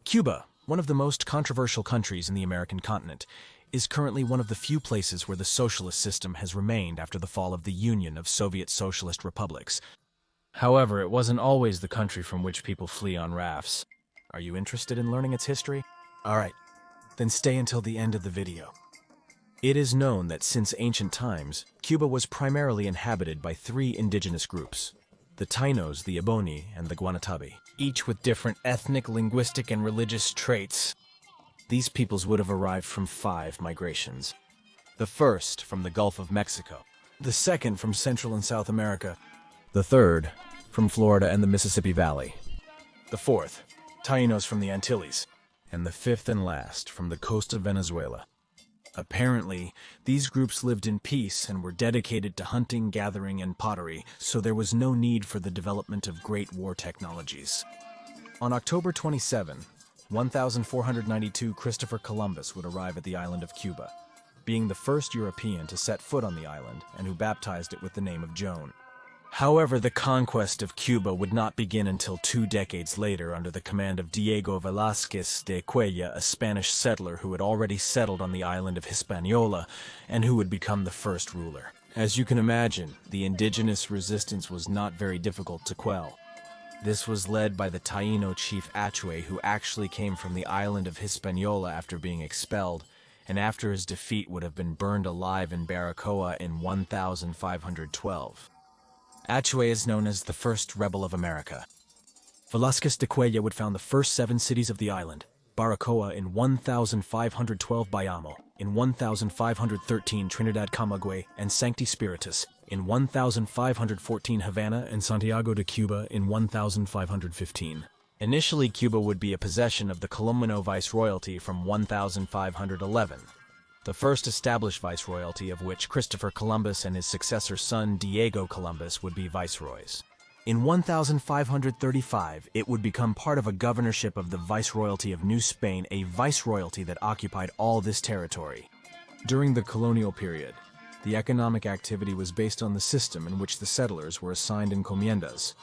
Cuba, one of the most controversial countries in the American continent, is currently one of the few places where the socialist system has remained after the fall of the Union of Soviet Socialist Republics. However, it wasn't always the country from which people flee on rafts. Are you interested in learning its history? Alright, then stay until the end of the video. It is known that since ancient times, Cuba was primarily inhabited by three indigenous groups: the Tainos, the Ebony, and the Guanatabi, each with different ethnic, linguistic, and religious traits. These peoples would have arrived from 5 migrations. The first from the Gulf of Mexico, the second from Central and South America, the third from Florida and the Mississippi Valley, the fourth, Tainos from the Antilles, and the fifth and last from the coast of Venezuela. Apparently, these groups lived in peace and were dedicated to hunting, gathering, and pottery, so there was no need for the development of great war technologies. On October 27, 1492, Christopher Columbus would arrive at the island of Cuba, being the first European to set foot on the island and who baptized it with the name of Joan. However, the conquest of Cuba would not begin until 2 decades later under the command of Diego Velázquez de Cuellar, a Spanish settler who had already settled on the island of Hispaniola and who would become the first ruler. As you can imagine, the indigenous resistance was not very difficult to quell. This was led by the Taino chief Achue, who actually came from the island of Hispaniola after being expelled, and after his defeat would have been burned alive in Baracoa in 1512. Achue is known as the first rebel of America. Velázquez de Cuellar would found the first 7 cities of the island: Baracoa in 1512, Bayamo in 1513, Trinidad Camagüey and Sancti Spiritus in 1514, Havana and Santiago de Cuba in 1515. Initially, Cuba would be a possession of the Colombian Viceroyalty from 1511. The first established viceroyalty of which Christopher Columbus and his successor son Diego Columbus would be viceroys. In 1535, it would become part of a governorship of the Viceroyalty of New Spain, a viceroyalty that occupied all this territory. During the colonial period, the economic activity was based on the system in which the settlers were assigned encomiendas,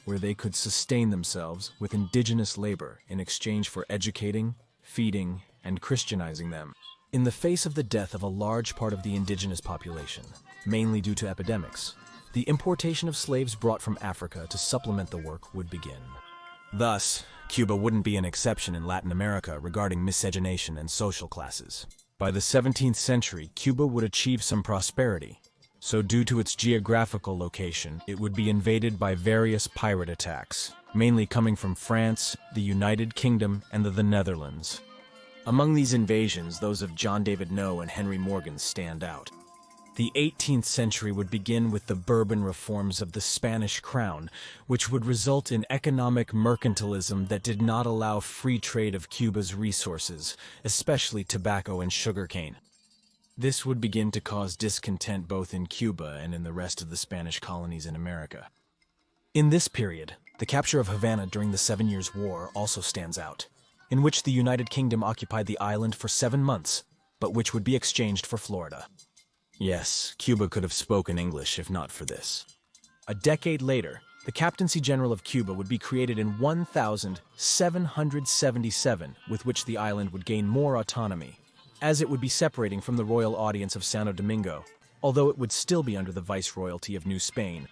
where they could sustain themselves with indigenous labor in exchange for educating, feeding, and Christianizing them. In the face of the death of a large part of the indigenous population, mainly due to epidemics, the importation of slaves brought from Africa to supplement the work would begin. Thus, Cuba wouldn't be an exception in Latin America regarding miscegenation and social classes. By the 17th century, Cuba would achieve some prosperity, so due to its geographical location, it would be invaded by various pirate attacks, mainly coming from France, the United Kingdom, and the Netherlands. Among these invasions, those of John David Noe and Henry Morgan stand out. The 18th century would begin with the Bourbon reforms of the Spanish crown, which would result in economic mercantilism that did not allow free trade of Cuba's resources, especially tobacco and sugarcane. This would begin to cause discontent both in Cuba and in the rest of the Spanish colonies in America. In this period, the capture of Havana during the 7 Years' War also stands out, in which the United Kingdom occupied the island for 7 months, but which would be exchanged for Florida. Yes, Cuba could have spoken English if not for this. A decade later, the Captaincy General of Cuba would be created in 1777, with which the island would gain more autonomy, as it would be separating from the royal audience of Santo Domingo, although it would still be under the Viceroyalty of New Spain.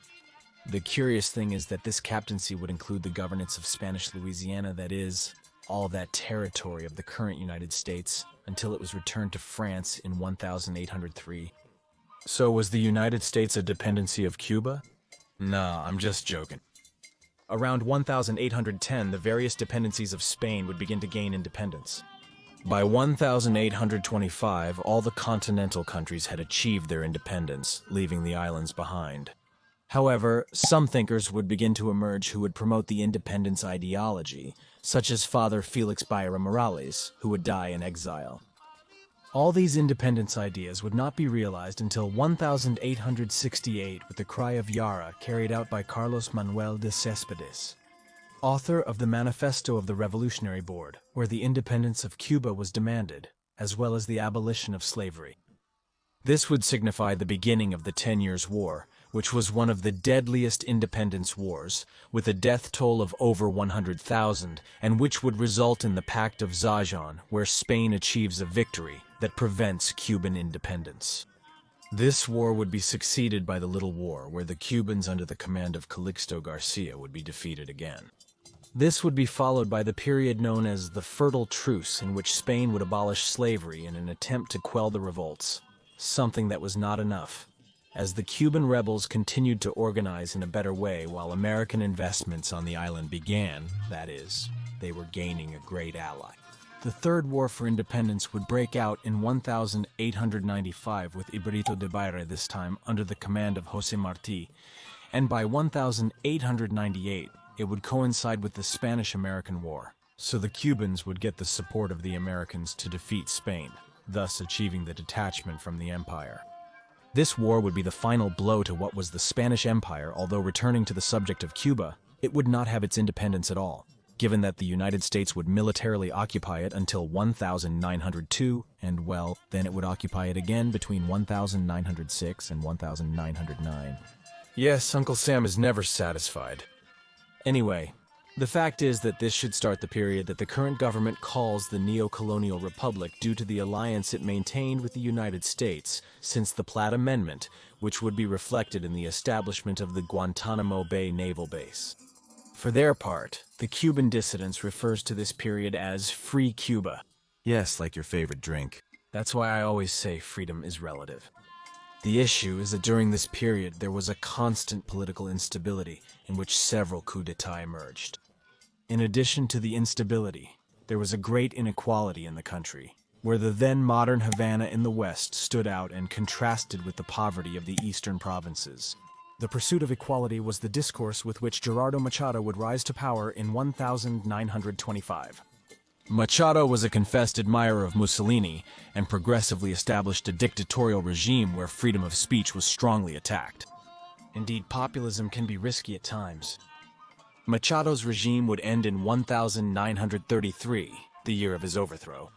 The curious thing is that this captaincy would include the governance of Spanish Louisiana, that is, all that territory of the current United States, until it was returned to France in 1803. So was the United States a dependency of Cuba? Nah, I'm just joking. Around 1810, the various dependencies of Spain would begin to gain independence. By 1825, all the continental countries had achieved their independence, leaving the islands behind. However, some thinkers would begin to emerge who would promote the independence ideology, such as Father Felix Byra Morales, who would die in exile. All these independence ideas would not be realized until 1868 with the Cry of Yara carried out by Carlos Manuel de Céspedes, author of the Manifesto of the Revolutionary Board, where the independence of Cuba was demanded, as well as the abolition of slavery. This would signify the beginning of the 10 Years' War, which was one of the deadliest independence wars, with a death toll of over 100,000, and which would result in the Pact of Zajon, where Spain achieves a victory that prevents Cuban independence. This war would be succeeded by the Little War, where the Cubans under the command of Calixto Garcia would be defeated again. This would be followed by the period known as the Fertile Truce, in which Spain would abolish slavery in an attempt to quell the revolts, something that was not enough, as the Cuban rebels continued to organize in a better way while American investments on the island began, that is, they were gaining a great ally. The Third War for Independence would break out in 1895 with Ibrito de Bayre, this time under the command of José Martí, and by 1898 it would coincide with the Spanish-American War, so the Cubans would get the support of the Americans to defeat Spain, thus achieving the detachment from the empire. This war would be the final blow to what was the Spanish Empire, although returning to the subject of Cuba, it would not have its independence at all, given that the United States would militarily occupy it until 1902, and well, then it would occupy it again between 1906 and 1909. Yes, Uncle Sam is never satisfied. Anyway, the fact is that this should start the period that the current government calls the Neo-Colonial Republic due to the alliance it maintained with the United States since the Platt Amendment, which would be reflected in the establishment of the Guantanamo Bay Naval Base. For their part, the Cuban dissidents refers to this period as Free Cuba. Yes, like your favorite drink. That's why I always say freedom is relative. The issue is that during this period there was a constant political instability in which several coups d'etat emerged. In addition to the instability, there was a great inequality in the country, where the then modern Havana in the west stood out and contrasted with the poverty of the eastern provinces. The pursuit of equality was the discourse with which Gerardo Machado would rise to power in 1925. Machado was a confessed admirer of Mussolini and progressively established a dictatorial regime where freedom of speech was strongly attacked. Indeed, populism can be risky at times. Machado's regime would end in 1933, the year of his overthrow.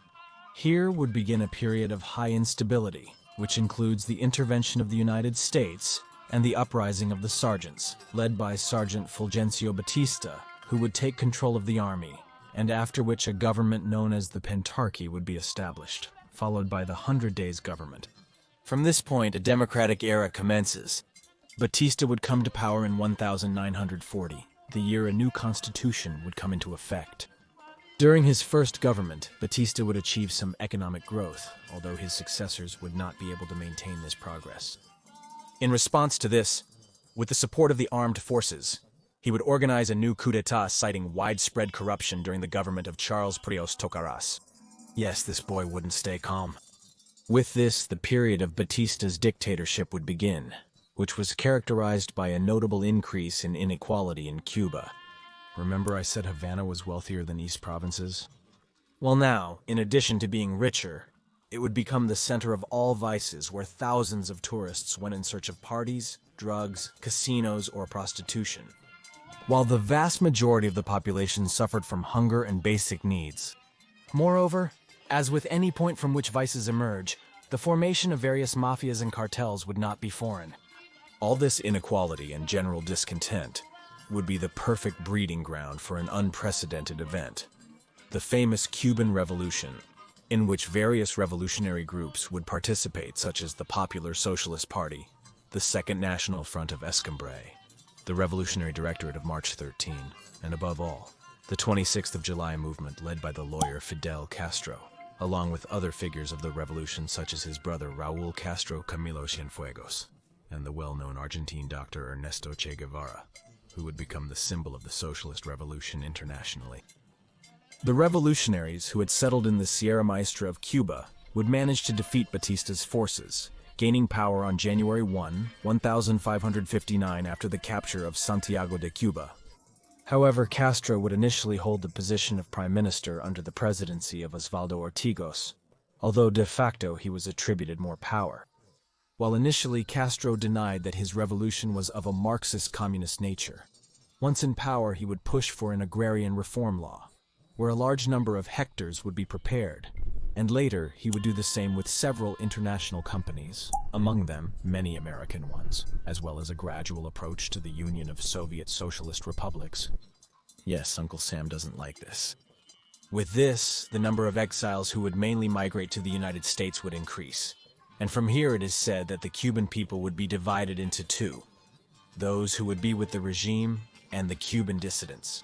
Here would begin a period of high instability, which includes the intervention of the United States and the uprising of the sergeants, led by Sergeant Fulgencio Batista, who would take control of the army, and after which a government known as the Pentarchy would be established, followed by the 100 Days government. From this point, a democratic era commences. Batista would come to power in 1940, the year a new constitution would come into effect. During his first government, Batista would achieve some economic growth, although his successors would not be able to maintain this progress. In response to this, with the support of the armed forces, he would organize a new coup d'etat citing widespread corruption during the government of Charles Prios Tocaras. Yes, this boy wouldn't stay calm. With this, the period of Batista's dictatorship would begin, which was characterized by a notable increase in inequality in Cuba. Remember I said Havana was wealthier than East provinces? Well now, in addition to being richer, it would become the center of all vices where thousands of tourists went in search of parties, drugs, casinos, or prostitution. While the vast majority of the population suffered from hunger and basic needs. Moreover, as with any point from which vices emerge, the formation of various mafias and cartels would not be foreign. All this inequality and general discontent would be the perfect breeding ground for an unprecedented event, the famous Cuban Revolution, in which various revolutionary groups would participate, such as the Popular Socialist Party, the Second National Front of Escambray, the Revolutionary Directorate of March 13, and above all, the 26th of July movement led by the lawyer Fidel Castro, along with other figures of the revolution such as his brother Raúl Castro Camilo Cienfuegos, and the well-known Argentine doctor Ernesto Che Guevara, who would become the symbol of the socialist revolution internationally. The revolutionaries who had settled in the Sierra Maestra of Cuba would manage to defeat Batista's forces, gaining power on January 1, 1559 after the capture of Santiago de Cuba. However, Castro would initially hold the position of prime minister under the presidency of Osvaldo Ortigos, although de facto he was attributed more power. While initially Castro denied that his revolution was of a Marxist-communist nature, once in power he would push for an agrarian reform law, where a large number of hectares would be prepared, And later, he would do the same with several international companies, among them many American ones, as well as a gradual approach to the Union of Soviet Socialist Republics. Yes, Uncle Sam doesn't like this. With this, the number of exiles who would mainly migrate to the United States would increase. And from here it is said that the Cuban people would be divided into two: those who would be with the regime and the Cuban dissidents.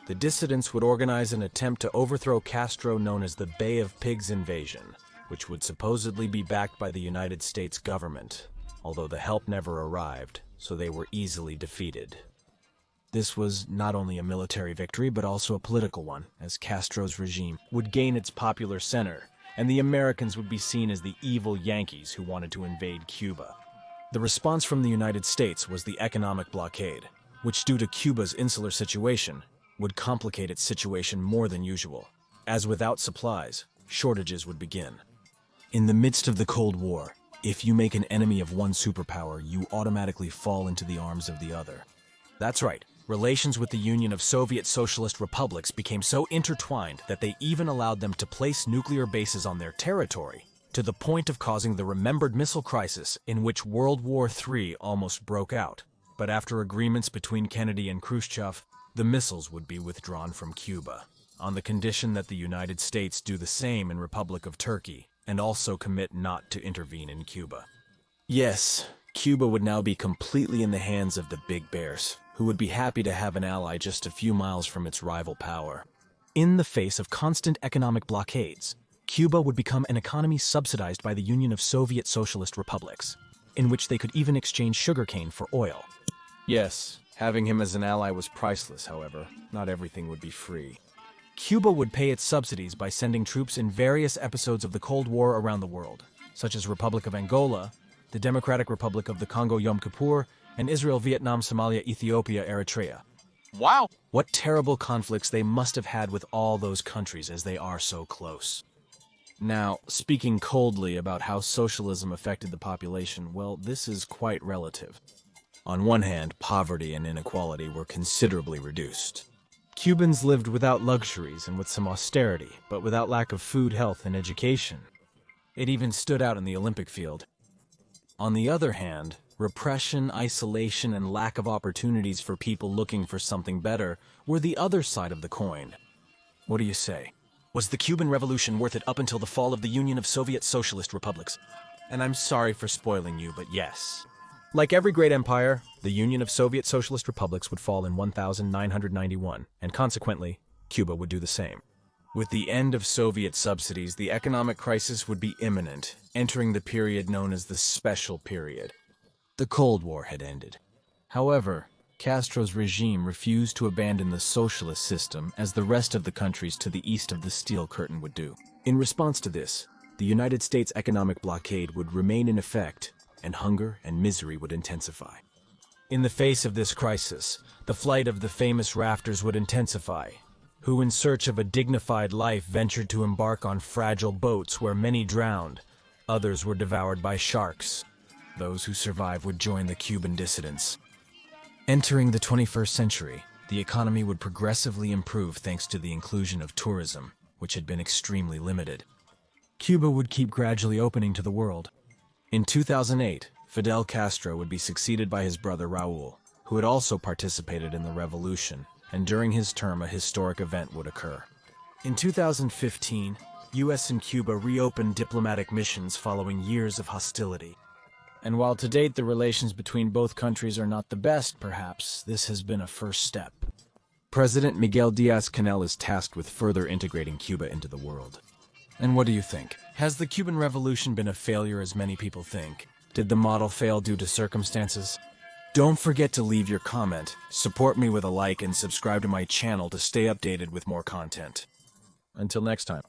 The dissidents would organize an attempt to overthrow Castro known as the Bay of Pigs invasion, which would supposedly be backed by the United States government, although the help never arrived, so they were easily defeated. This was not only a military victory, but also a political one, as Castro's regime would gain its popular center, and the Americans would be seen as the evil Yankees who wanted to invade Cuba. The response from the United States was the economic blockade, which, due to Cuba's insular situation, would complicate its situation more than usual, as without supplies, shortages would begin. In the midst of the Cold War, if you make an enemy of one superpower, you automatically fall into the arms of the other. That's right, relations with the Union of Soviet Socialist Republics became so intertwined that they even allowed them to place nuclear bases on their territory, to the point of causing the remembered missile crisis in which World War III almost broke out. But after agreements between Kennedy and Khrushchev, the missiles would be withdrawn from Cuba, on the condition that the United States do the same in Republic of Turkey, and also commit not to intervene in Cuba. Yes, Cuba would now be completely in the hands of the big bears, who would be happy to have an ally just a few miles from its rival power. In the face of constant economic blockades, Cuba would become an economy subsidized by the Union of Soviet Socialist Republics, in which they could even exchange sugarcane for oil. Yes, having him as an ally was priceless, however. Not everything would be free. Cuba would pay its subsidies by sending troops in various episodes of the Cold War around the world, such as Republic of Angola, the Democratic Republic of the Congo Yom Kippur, and Israel, Vietnam, Somalia, Ethiopia, Eritrea. Wow! What terrible conflicts they must have had with all those countries, as they are so close. Now, speaking coldly about how socialism affected the population, well, this is quite relative. On one hand, poverty and inequality were considerably reduced. Cubans lived without luxuries and with some austerity, but without lack of food, health, and education. It even stood out in the Olympic field. On the other hand, repression, isolation, and lack of opportunities for people looking for something better were the other side of the coin. What do you say? Was the Cuban Revolution worth it up until the fall of the Union of Soviet Socialist Republics? And I'm sorry for spoiling you, but yes. Like every great empire, the Union of Soviet Socialist Republics would fall in 1991, and consequently, Cuba would do the same. With the end of Soviet subsidies, the economic crisis would be imminent, entering the period known as the Special Period. The Cold War had ended. However, Castro's regime refused to abandon the socialist system as the rest of the countries to the east of the Steel Curtain would do. In response to this, the United States economic blockade would remain in effect, and hunger and misery would intensify. In the face of this crisis, the flight of the famous rafters would intensify, who in search of a dignified life ventured to embark on fragile boats where many drowned, others were devoured by sharks. Those who survived would join the Cuban dissidents. Entering the 21st century, the economy would progressively improve thanks to the inclusion of tourism, which had been extremely limited. Cuba would keep gradually opening to the world. In 2008, Fidel Castro would be succeeded by his brother Raúl, who had also participated in the revolution, and during his term a historic event would occur. In 2015, US and Cuba reopened diplomatic missions following years of hostility. And while to date the relations between both countries are not the best, perhaps, this has been a first step. President Miguel Díaz-Canel is tasked with further integrating Cuba into the world. And what do you think? Has the Cuban Revolution been a failure as many people think? Did the model fail due to circumstances? Don't forget to leave your comment, support me with a like, and subscribe to my channel to stay updated with more content. Until next time.